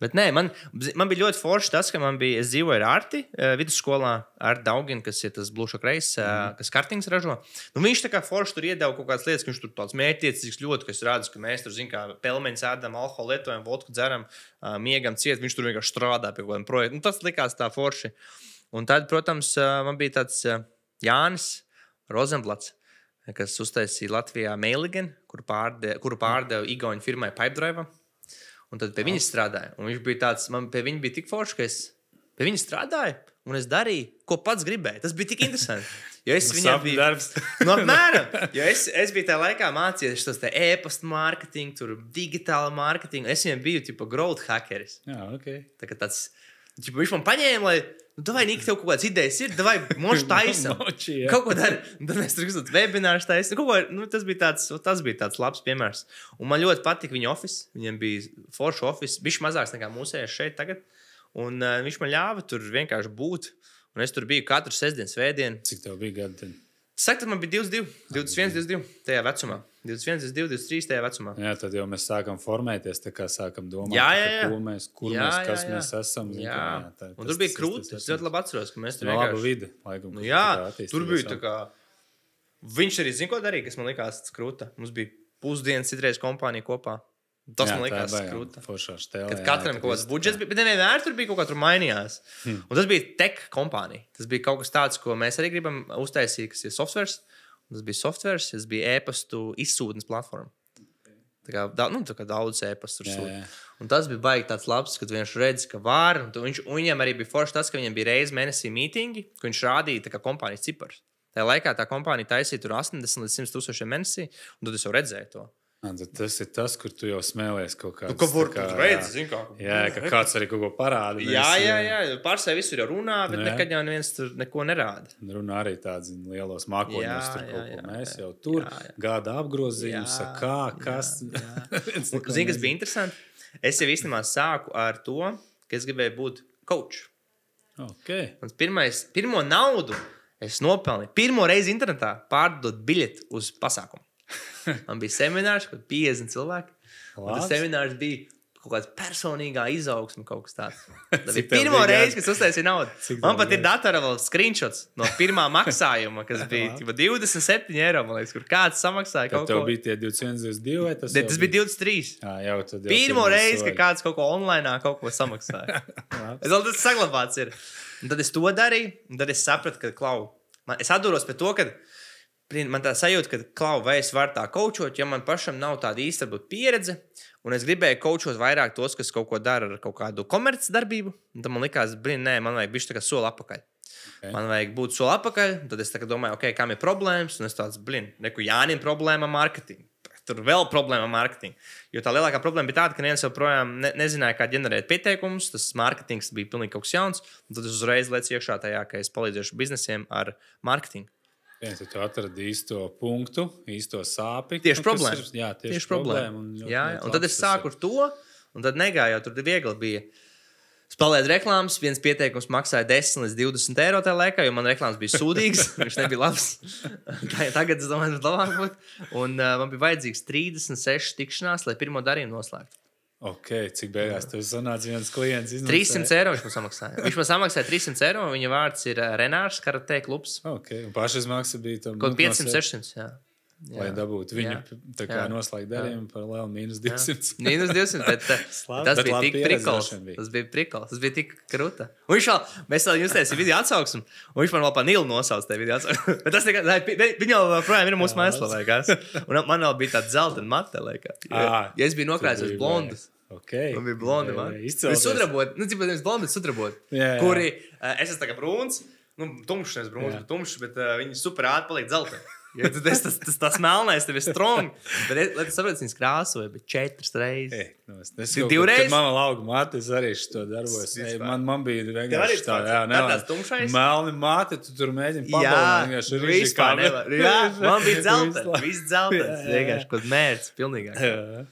Bet nē, man bija ļoti forši tas, ka es dzīvoju ar Arti vidusskolā, ar Dauginu, kas ir tas Bluša Kreis, kas kartings ražo. Nu, viņš tā kā forši tur iedeva kaut kādas lietas, ka viņš tur tāds mērķtiecīgs ļoti, kas redz, ka mēs tur, zin kā, pelmeņus ēdam, alkoholu lietojam, vodku dzeram, miegam ciet, viņš tur vienkārši strādā pie kaut kādiem projektiem. Nu, tas likās tā forši. Un tad, protams, man bija tāds Jānis Rozenblats, kas uztaisīja Latvijā Mailigen, kuru pārdeva Igauņu firmai Pipedrive. Un tad pie viņa strādāja. Un viņš bija tāds, man pie viņa bija tik forši, ka es pie viņa strādāju, un es darīju, ko pats gribēju. Tas bija tik interesanti. Jo es viņam biju darbs. Nu, apmēram. Jo es biju tajā laikā mācījies tos e-pasta mārketingu, tur digitāla mārketingu. Es viņam biju tipa growth hackeris. Jā, ok. Tā kā tāds, viņš man paņēma, lai, davai, Nika, tev kaut kādas idejas ir, davai, mošu taisam. Kaut ko dari. Un tad mēs tur uzsūt webinārs taisam. Tas bija tāds labs piemērs. Un man ļoti patika viņa office. Viņam bija foršu office, bišķi mazāks nekā mūsējais šeit tagad. Un viņš man ļāva tur vienkārši būt. Un es tur biju katru sestdienu, svētdienu. Cik tev bija gadi tad? Saka, tad man bija 21, 22 tajā vecumā. 21, 22, 23 tajā vecumā. Jā, tad jau mēs sākam formēties, tā kā sākam domāt, kas mēs esam. Un tur bija krūti. Es ļoti labi atceros, ka mēs tur vienkārši... Laba vide, laikam. Jā, tur bija tā kā... Viņš arī zina, ko darīja, kas man likās krūta. Mums bija pusdienas citreiz kompānija kopā. Tas man likās krūta. Kad katram kaut kāds budžets bija, bet nevienmēr tur bija kaut kā tur mainījās. Un tas bija tech kompānija. Tas bija kaut kas tāds, ko mēs arī gribam uztaisīt, kas ir softwares. Tas bija softwares, tas bija e-pastu izsūtnes platforma. Tā kā daudz e-pastu tur sūta. Un tas bija baigi tāds labs, kad viņš redz, ka var. Un viņam arī bija forši tas, ka viņam bija reizi mēnesī mītingi, ka viņš rādīja tā kā kompānijas ciparus. Tajā laikā tā kompānija taisīja tur 80 līdz 100 tūkstošiem mēnesī, un tad es jau redzēju to. Tas ir tas, kur tu jau smēlies kaut kāds. Redzi, zin kā. Jā, ka kāds arī kaut ko parāda. Jā. Pārstāv visur jau runā, bet nekad jau neviens tur neko nerāda. Runā arī tāds lielos mākoņos tur kaut ko. Mēs jau tur gada apgrozījums, kas. Zini, kas bija interesanti? Es jau īstenībā sāku ar to, ka es gribēju būt coach. Mans pirmo naudu es nopelnīju. Pirmo reizi internetā pārdot biļeti uz pasākumu. Man bija seminārs, kaut 50 cilvēki. Un tas seminārs bija kaut kāds personīgā izaugsme, kaut kas tāds. Tas bija pirmo reizi, kas uztaisīja naudu. Man pat ir datorā vēl screenshots no pirmā maksājuma, kas bija 27 eiro, man liekas, kur kāds samaksāja kaut ko. Tev bija tie 22 vai tas? Tas bija 23. Pirmo reizi, ka kāds kaut ko online kaut ko samaksāja. Tas saglabāts ir. Un tad es to darīju, un tad es sapratu, ka es atduros pie to, ka man tā sajūta, ka vai es varu tā kočot, ja man pašam nav tāda īsta pieredze, un es gribēju kočot vairāk tos, kas kaut ko dara ar kaut kādu komerces darbību, un tad man likās, man vajag bišķi tā kā soli apakaļ. Man vajag būt soli apakaļ, tad es tā kā domāju, kam ir problēmas, un es tāds, Jānim problēma marketingu. Tur vēl problēma marketingu. Jo tā lielākā problēma bija tāda, ka neviens joprojām nezināja, kā ģenerēt pieteikumus, tas marketings bija pilnīgi kaut kas jauns, un tad es uzreiz lecu iekšā tajā, ka es palīdzēšu biznesiem ar marketingu. Tad tu atradi īsto punktu, īsto sāpi. Tieši problēma. Tieši problēma. Un tad es sāku ar to, un tad negāju, jo tur viegli bija. Es palaidu reklāmas, viens pieteikums maksāja 10 līdz 20 eiro tajā laikā, jo man reklāmas bija sūdīgas, viņš nebija labs. Tagad es domāju, tas labāk būt. Un man bija vajadzīgs 36 tikšanās, lai pirmo darījumu noslēgtu. Cik beigās tev sanāca viens klients? 300 eiro viņš man samaksāja. Viņš man samaksāja 300 eiro, viņa vārds ir Renārs Karatē klubs. Un pašizmaksa bija tam... Kaut 500-600, jā. Lai dabūtu viņu tā kā noslēgt darījumu par lielu -200. -200, bet tas bija tik prikols. Tas bija prikols, tas bija tik kruta. Un viņš vēl, mēs vēl uztaisījām video atsauksmi, un viņš man vēl pa Nilu nosauc tajā video atsauksmi. Bet tas nekā, viņa vēl projām ir mūsu mēslā, liekas. Un man vēl bija tāds zeltaini mate, liekas. Ja es biju nokrājis uz blondus. Man bija blondi, man. Viņi sudrabot, nevis blondi, bet sudrabot. Kuri, es esmu tā kā brūns, tumšs, nevis brūns, bet tumšs, bet viņi super ātri paliek zeltaini. Ja tas melnais tev ir strong, bet, lai tu saproti, viņas krāsoja, bet 4 reizes. Kad man lauga mati, es arī šito darbojos. Man bija vienkārši tā, melni mati, tu tur mēģini pabalni. Jā, vispār nevar. Jā, man bija dzelteni, viss dzeltens. Vienkārši, kaut mērķis pilnīgāk.